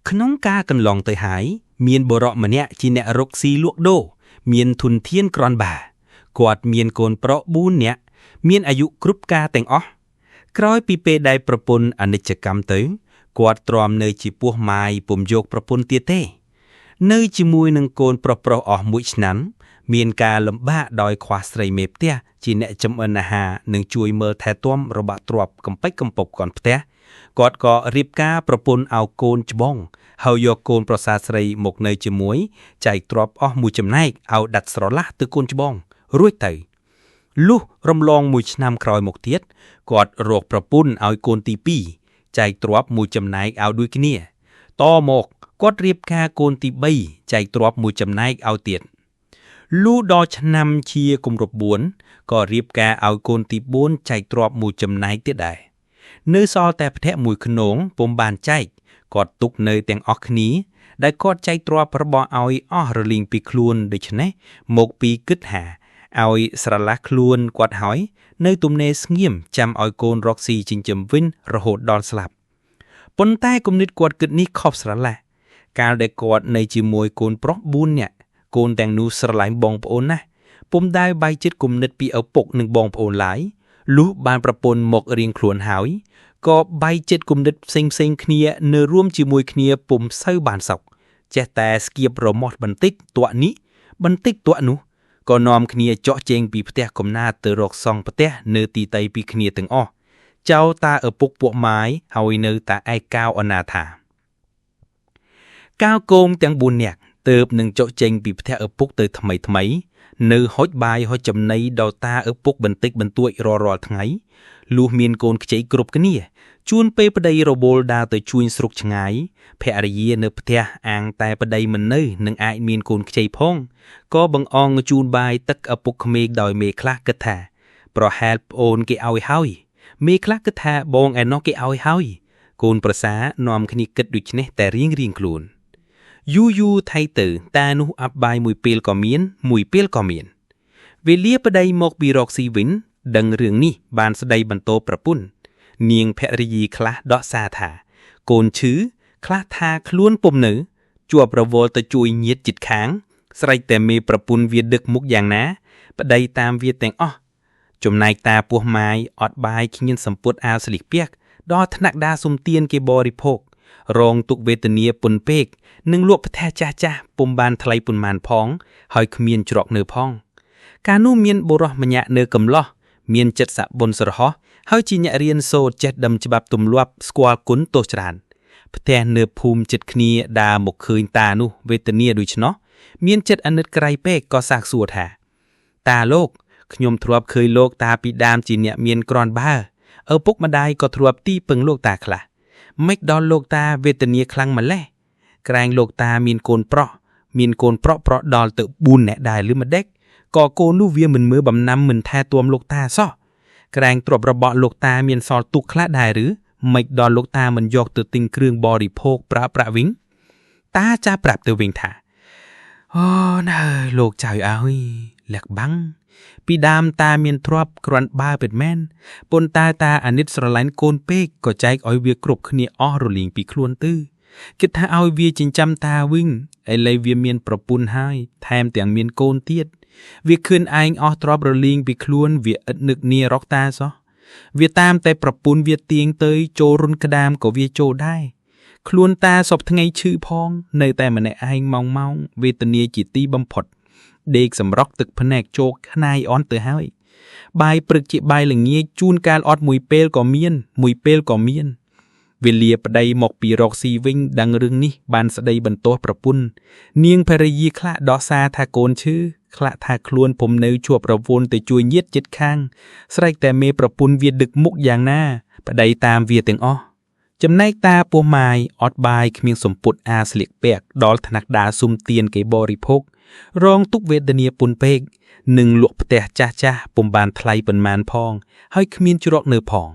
ក្នុងការកន្លងទៅហើយមានបុរសម្នាក់ជាអ្នករកស៊ីលក់ដូរមានធនធានក្រាន់បើគាត់មានកូនប្រុស4នាក់មានអាយុគ្រប់ការទាំងអស់ក្រោយពីពេលដែលប្រពន្ធអនិច្ចកម្មទៅគាត់ទ្រាំនៅជាពោះម៉ាយពុំយកប្រពន្ធទៀតទេនៅជាមួយនឹងកូនប្រុសអស់1ឆ្នាំមានការលំបាកដោយខ្វះស្រីមេផ្ទះជាអ្នកចម្អិនអាហារនិងជួយមើលថែទាំរបស់ទ្រព្យកំពេចកំពប់គាត់ផ្ទះគាត់ក៏រៀបការប្រពន្ធឲ្យកូនច្បងហើយយកកូនប្រសាស្រីមកនៅជាមួយចែកទ្រព្យអស់មួយចំណែកឲ្យដាច់ស្រឡះទៅកូនច្បងរួចទៅលុះរំលង1ឆ្នាំក្រោយមកទៀតគាត់រកប្រពន្ធឲ្យកូនទី2ចែកទ្រព្យមួយចំណែកឲ្យដូចគ្នាតមកគាត់រៀបការកូនទី3ចែកទ្រព្យមួយចំណែកឲ្យទៀតលុះដល់ឆ្នាំជាគម្រប់4ក៏រៀបការឲ្យកូនទី4ចែកទ្រព្យមួយចំណែកទៀតដែរនៅសល់តែផ្ទះមួយខ្នងពុំបានចែកគាត់ទុកនៅទាំងអស់គ្នាដែលគាត់ចែកទ្រព្យរបស់ឲ្យអស់រលីងពីខ្លួនដូច្នេះមកពីគិតហាឲ្យស្រឡះខ្លួនគាត់ហើយនៅទំនេរស្ងៀមចាំឲ្យកូនរកស៊ីចិញ្ចឹមវិញរហូតដល់ស្លាប់ប៉ុន្តែគំនិតគាត់គិតនេះខុសស្រឡះកាលដែលគាត់នៅជាមួយកូនប្រុស4នាក់កូនទាំងនោះស្រឡាញ់បងប្អូនណាស់ពុំដែលបែកចិត្តគំនិតពីឪពុកនិងបងប្អូនឡើយលុះបានប្រពន្ធមករៀងខ្លួនហើយក៏បែកចិត្តគំនិតផ្សេងគ្នានៅរួមជាមួយគ្នាពុំសូវបានសុខចេះតែស្គៀបរមាស់បន្តិចទក់នេះបន្តិចទក់នោះក៏នាំគ្នាចោះជេងពីផ្ទះកំណើតទៅរកសង់ផ្ទះនៅទីតីពីគ្នាទាំងអស់ចៅតាឪពុកពួកម៉ាយហើយនៅតាឯកៅអនាថាកៅគោមទាំង4នាក់ទើបនឹងចោះជេងពីផ្ទះឪពុកទៅថ្មីនៅហុចបាយហុចចំណីដល់តាឪពុកបន្តិចបន្តួចរាល់ថ្ងៃលុះមានកូនខ្ចីគ្រប់គ្នាជួនពេលប្តីរវល់ដើរទៅជួញស្រុកឆ្ងាយភរិយានៅផ្ទះអាងតែប្តីមិននៅនឹងអាចមានកូនខ្ចីផងក៏បង្អងជូនបាយទឹកឪពុកក្មេកដោយមេខ្លះគិតថាប្រហែលប្អូនគេឲ្យហើយមេខ្លះគិតថាបងឯណោះគេឲ្យហើយកូនប្រសានាំគ្នាគិតដូច្នេះតែរៀងខ្លួនយូរថៃទៅតានោះអាប់បាយមួយពេលក៏មានមួយពេលក៏មានវេលាប្តីមកពីរកស៊ីវិញដឹងរឿងនេះបានស្ដីបន្ទោប្រពន្ធនាងភរិយាខ្លះដោះសារថាកូនឈឺខ្លះថាខ្លួនពុំនៅជួបរវល់ទៅជួយញាតិជិតខាងស្រែកតែមេប្រពន្ធវាដឹកមុខយ៉ាងណាប្តីតាមវាទាំងអស់ចំណែកតាពោះម៉ាយអត់បាយគ្មានសម្ពុតអាវស្លៀកពាក់ដល់ថ្នាក់ដាសុំទៀនគេបរិភោគរងទុកវេទនាពុនពេកនឹងលក់ផ្ទះចាស់ពុំបានថ្លៃពុនម៉ានផងហើយគ្មានច្រកនៅផងកាលនោះមានបុរសម្នាក់នៅកំឡោះមានចិត្តសបុនស្រហោះហើយជាអ្នករៀនសូត្រចេះដឹងច្បាប់ទម្លាប់ស្គាល់គុណទោសច្រើនផ្ទះនៅភូមិចិត្តគ្នាដើរមកឃើញតានោះវេទនាដូច្នោះមានចិត្តអាណិតក្រៃពេកក៏សាកសួរថាតាលោកខ្ញុំធ្លាប់ឃើញលោកតាពីដើមជាអ្នកមានក្រាន់បើឪពុកម្ដាយក៏ធ្លាប់ទីពឹងលោកតាខ្លះមិនដល់លោកតាវេទនាខ្លាំងម្លេះក្រែងលោកតាមានកូនប្រុសដល់ទៅ4នាក់ដែរឬម្ដេចក៏កូននោះវាមិនមើលបំណាំមិនថែទាំលោកតាសោះក្រែងទ្រព្យរបស់លោកតាមានសល់ទុកខ្លះដែរឬមិនដល់លោកតាមិនយកទៅទិញគ្រឿងបរិភោគប្រើប្រាក់វិញតាចាប្រាប់ទៅវិញថាអូណើលោកចៅអើយលះបាំងពីដើមតាមានទ្រព្យគ្រាន់បើពិតមែនប៉ុន្តែតាអាណិតស្រឡាញ់កូនពេកក៏ចែកឲ្យវាគ្រប់គ្នាអស់រលីងពីខ្លួនទៅគិតថាឲ្យវាចិញ្ចឹមតាវិញឥឡូវវាមានប្រពន្ធហើយថែមទាំងមានកូនទៀតវាឃើញឯងអស់ទ្រព្យរលីងពីខ្លួនវាឥតនឹកនារកតាសោះវាតាមតែប្រពន្ធវាទៀងទៅចូលរុនក្តាមក៏វាចូលដែរខ្លួនតាសពថ្ងៃឈឺផងនៅតែម្នាក់ឯងម៉ោងវេទនាជាទីបំផុតដេកសម្រក់ទឹកភ្នែកជោកខ្នាយអន់ទៅហើយបាយព្រឹកជាបាយល្ងាចជួនកាលអត់មួយពេលក៏មានវេលាប្តីមកពីរកស៊ីវិញដឹងរឿងនេះបានស្ដីបន្ទោសប្រពន្ធនាងភរិយាខ្លះដោះសារថាកូនឈឺខ្លះថាខ្លួនពុំនៅជាប់រវល់ទៅជួយញាតិជិតខាងស្រែកតែមេប្រពន្ធវាដឹកមុខយ៉ាងណាប្តីតាមវាទាំងអស់ចំណែកតាពោះម៉ាយអត់បាយគ្មានសម្ពុតអាស្លៀកពាក់ដល់ថ្នាក់ដាសុំទៀនគេបរិភោគរងទុកវេទនាពុនពេកនឹងលក់ផ្ទះចាស់ពុំបានថ្លៃប៉ុន្មានផងហើយគ្មានជ្រកនៅផង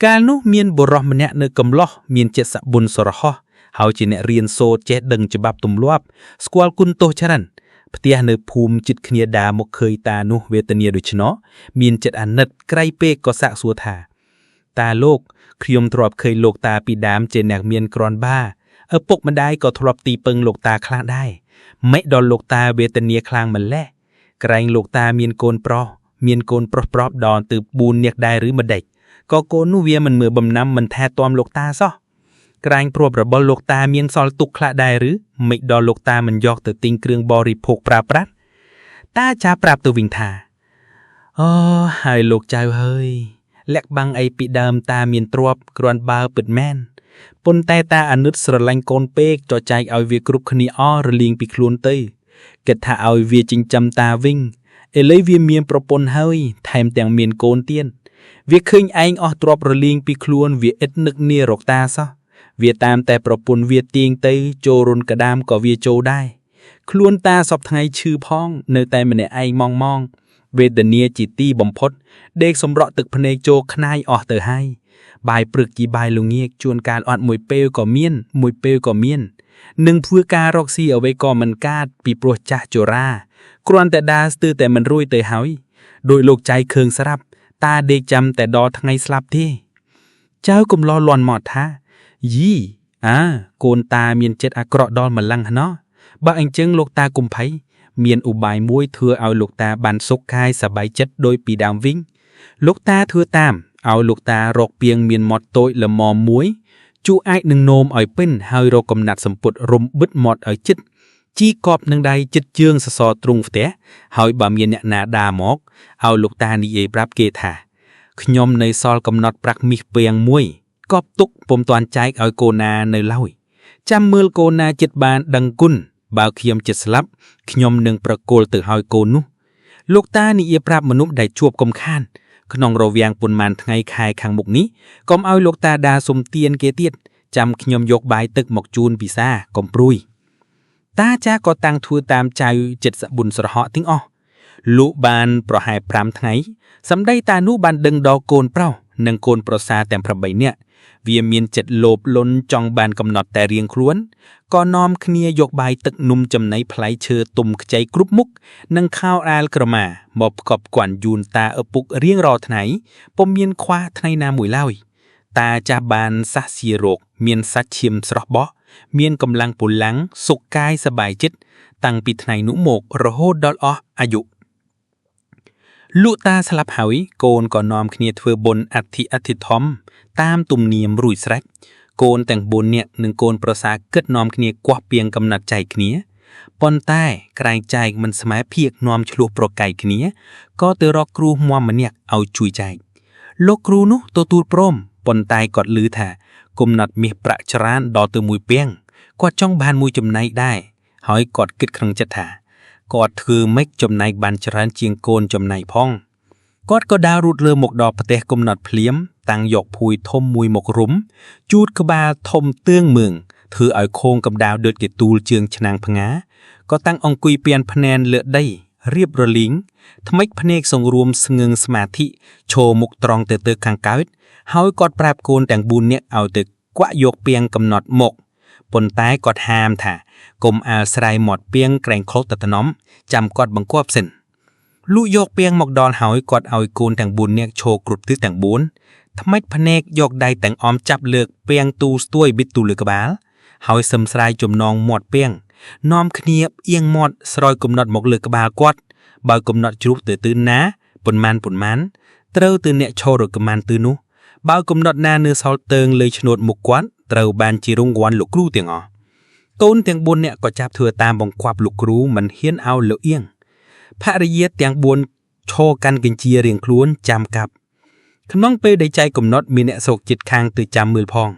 កាលនោះមានបុរសម្នាក់នៅកំឡោះមានចិត្តសបុនស្រហោះហើយជាអ្នករៀនសូត្រចេះដឹងច្បាប់ទម្លាប់ស្គាល់គុណទោសច្រើនផ្ទះនៅភូមិជិតគ្នាដើរមកឃើញតានោះវេទនាដូច្នោះមានចិត្តអាណិតក្រៃពេកក៏សាកសួរថាតាលោកខ្ញុំធ្លាប់ឃើញលោកតាពីដើមជាអ្នកមានក្រាន់បាឥ ពុកម្ដាយក៏ធ្លាប់ទីពឹងលោកតាខ្លាំងដែរមិនដល់លោកតាវេទនាខ្លាំងម្ល៉េះក្រែងលោកតាមានកូនប្រុសប្រុសដល់ទៅ4នាក់ដែរឬម្ដេចក៏កូននោះវាមិនមើលបំណាំមិនថែទាំលោកតាសោះក្រែងព្រួបរបស់លោកតាមានសល់ទុកខ្លះដែរឬមិនដល់លោកតាមិនយកទៅទិញគ្រឿងបរិភោគប្រើប្រាស់តាចាប្រាប់ទៅវិញថាអូហើយលោកចៅហើយលាក់បាំងអីពីដើមតាមានទ្រព្យគ្រាន់បើពិតមែនប៉ុន្តែតាអាណិតស្រឡាញ់កូនពេកចចែកឲ្យវាគ្រប់គ្នាអស់រលៀងពីខ្លួនទៅគិតថាឲ្យវាចិញ្ចឹមតាវិញឥឡូវវាមានប្រពន្ធហើយថែមទាំងមានកូនទៀតវាឃើញឯងអស់ទ្រព្យរលៀងពីខ្លួនវាឥតនឹកនារកតាសោះវាតាមតែប្រពន្ធវាទៀងទៅចូលរុនកដាមក៏វាចូលដែរខ្លួនតាសពថ្ងៃឈឺផងនៅតែម្នាក់ឯងម៉ងវេទនាជាទីបំផុតដេកសម្រក់ទឹកភ្នែកចូលខ្នាយអស់ទៅហើយបាយព្រឹកជីបាយល្ងាចជួនកាលអត់មួយពេលក៏មាននឹងធ្វើការរកស៊ីអ្វីក៏មិនកាតពីព្រោះចាស់ជរាគ្រាន់តែដើរស្ទើរតែមិនរួយទៅហើយដោយលោកចៃខឿងស្រាប់តាដេកចាំតែដល់ថ្ងៃស្លាប់ទេចៅកំឡោះលន់មកថាយីកូនតាមានចិត្តអាក្រក់ដល់ម្លឹងណោះបើអញ្ចឹងលោកតាកុំភ័យមានឧបាយមួយធ្វើឲ្យលោកតាបានសុខកាយសប្បាយចិត្តដោយពីដើមវិញលោកតាធ្វើតាមឲ្យលោកតារកពីងមានមាត់តូចល្មមមួយជូអាចនឹងនោមឲ្យពេញហើយរកកំណាត់សម្ពុតរុំបិទមាត់ឲ្យជិតជីកប់នឹងដៃជិតជើងសសរទ្រុងផ្ទះហើយបើមានអ្នកណាដើរមកឲ្យលោកតានិយាយប្រាប់គេថាខ្ញុំនៅសល់កំណត់ប្រាក់មាសពីងមួយកប់ទុកពុំទាន់ចែកឲ្យកូនណានៅឡើយចាំមើលកូនណាចិត្តបានដឹងគុណបើខ្ញុំចិត្តស្លាប់ខ្ញុំនឹងប្រគល់ទៅឲ្យកូននោះលោកតានិយាយប្រាប់មនុស្សដែលជួបកំខានក្នុងរវាងប៉ុន្មានថ្ងៃខែខាងមុខនេះកុំឲ្យលោកតាដាសុំទានគេទៀតចាំខ្ញុំយកបាយទឹកមកជូនពិសាកុំព្រួយតាចាក៏តាំងធ្វើតាមចៅចិត្តសបុនស្រហក់ទាំងអស់លោកបានប្រហែល5ថ្ងៃសម្ដីតានោះបានដឹងដល់កូនប្រុសនិងកូនប្រសាទាំង8នាក់វាមានចិត្តលោភលន់ចង់បានកំណត់តែរៀងខ្លួនក៏នាំគ្នាយកបាយទឹកនំចំណីផ្លែឈើទុំខ្ចីគ្រប់មុខនិងខោអាលក្រមាមកផ្គប់គួនយូនតាឪពុករៀងរាល់ថ្ងៃពុំមានខ្វះថ្ងៃណាមួយឡើយតាចាស់បានសះស៊ីរោគមានសាច់ឈាមស្រស់បោះមានកម្លាំងពលំសុខកាយសบายចិត្តតាំងពីថ្ងៃនោះមករហូតដល់អស់អាយុលក់តាស្លាប់ហើយកូនក៏នាំគ្នាធ្វើបុណ្យអធិធម្មតាមទំនៀមរួចស្រេចកូនទាំង4នាក់និងកូនប្រសាគិតនាំគ្នាគាស់ពីងកំណត់ចែកគ្នាប៉ុន្តែក្រែងចែកមិនស្មើភាកនាំឆ្លោះប្រកែកគ្នាក៏ទៅរកគ្រូមម្នាក់ឲ្យជួយចែកលោកគ្រូនោះទទួលព្រមប៉ុន្តែគាត់ឮថាកំណត់មាសប្រាក់ច្រើនដល់ទៅ1ពាំងគាត់ចង់បានមួយចំណែកដែរហើយគាត់គិតក្នុងចិត្តថាគាត់ធ្វើម៉េចចំណែកបានច្រើនជាងកូនចំណែកផងគាត់ក៏ដើររត់លើមកដល់ផ្ទះកំណត់ភ្លាមតាំងយកភួយធំមួយមករុំជូតក្បាលធំទឿងមើងធ្វើឲ្យខោងកំដៅដូចគេទូលជើងឆ្នាំងផ្ងាក៏តាំងអង្គុយពៀនភ្នែនលើដីរៀបរលីងថ្មិចភ្នែកសង្រួមស្ងឹងស្មាធិឈរមុខត្រង់ទៅខាងកើតហើយគាត់ប្រាប់កូនទាំង4នាក់ឲ្យទៅគួកយកពាងកំណត់មកប៉ុន្តែគាត់ហាមថាកុំអាស្រ័យមាត់ពាងក្រែងខុសទៅតំចាំគាត់បង្គាប់សិនលូកយកពាងមកដល់ហើយគាត់ឲ្យកូនទាំង4នាក់ឈរគ្រប់ទិសទាំង4ថ្មិចភ្នែកយកដៃទាំងអមចាប់លើកពាងទូស្ទួយបិទទូលើក្បាលហើយសឹមស្រាយចំណងមាត់ពាងនាំគ្នាអៀងមាត់ស្រោយកំណត់មកលើក្បាលគាត់បើកំណត់ជ្រូកទៅណាប៉ុន្មានត្រូវទៅអ្នកឈររកម៉ានទៅនោះបើកំណត់ណានៅសល់តើងលើឈ្នួតមុខគាត់ត្រូវបានជារង្វាន់លោកគ្រូទាំងអស់កូនទាំង4នាក់ក៏ចាប់ធ្វើតាមបង្គាប់លោកគ្រូមិនហ៊ានឲ្យលអៀងភរិយាទាំង4ឈរកាន់កញ្ជារៀងខ្លួនចាំកាប់ក្នុងពេលដែលចែកកំណត់មានអ្នកស្រុកចិត្តខាងទៅចាំមើលផង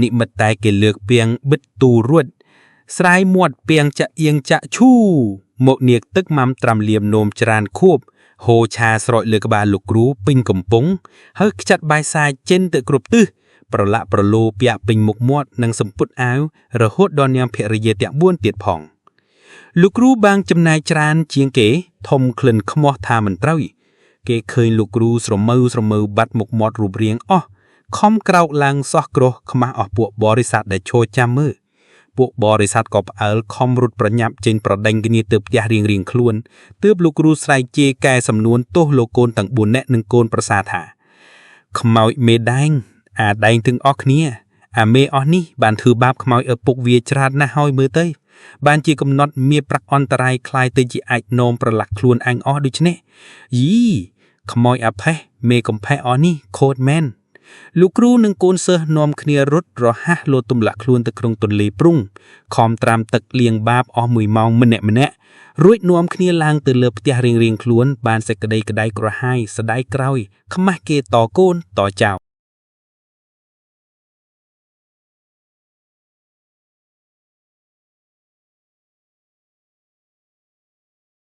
និមិត្តតែគេលើកពាងបិទទូរួចស្រាយមាត់ពាងចាក់អៀងចាក់ឈូមកនាកទឹកម៉ាំត្រាំលៀមនោមច្រានខួបហូឆាស្រោចលើក្បាលលោកគ្រូពេញកំពុងហើយខ្ចាត់បាយសាយចេញទៅគ្រប់ទិសប្រឡាក់ប្រលោពាក់ពេញមុខមាត់និងសម្ពុតអាវរហូតដល់នាងភរិយាទាំង4ទៀតផងលោកគ្រូបាងចំណាយច្រើនជាងគេធំក្លិនខ្មាស់ថាមិនត្រូវគេឃើញលោកគ្រូស្រមើបាត់មុខមាត់រូបរាងអស់ខំក្រោកឡើងសោះក្រោះខ្មាស់អស់ពួកបរិស័ទដែលឈរចាំមើលពួកបរិស័ទក៏ផ្អើលខំរត់ប្រញាប់ចេញប្រដេញគ្នាទៅផ្ទះរៀងខ្លួនទើបលោកគ្រូស្រែកជេរកែសំនួនទោសលោកកូនទាំង4នាក់និងកូនប្រសាថាខ្មោចមេដែងអាដែងទាំងអស់គ្នា អាមេអស់នេះបានធ្វើបាបខ្មោចឪពុកវាច្រាតណាស់ហើយមើលទៅបានជាកំណត់មានប្រាក់អន្តរាយคล้ายទៅជាអាចនោមប្រឡាក់ខ្លួនអញអស់ដូច្នេះយីខ្មោចអាផេះមេកំផេះអស់នេះខូចមែនលោកគ្រូនិងកូនសិស្សនាំគ្នារត់រហ័សលោតទម្លាក់ខ្លួនទៅក្នុងទន្លេព្រុងខំត្រាំទឹកលាងបាបអស់1ម៉ោងម្នាក់រួចនាំគ្នាឡើងទៅលើផ្ទះរៀងៗខ្លួនបានសេចក្តីក្តីក្រហាយស្ដាយក្រោយខ្មាស់គេតកូនតចៅ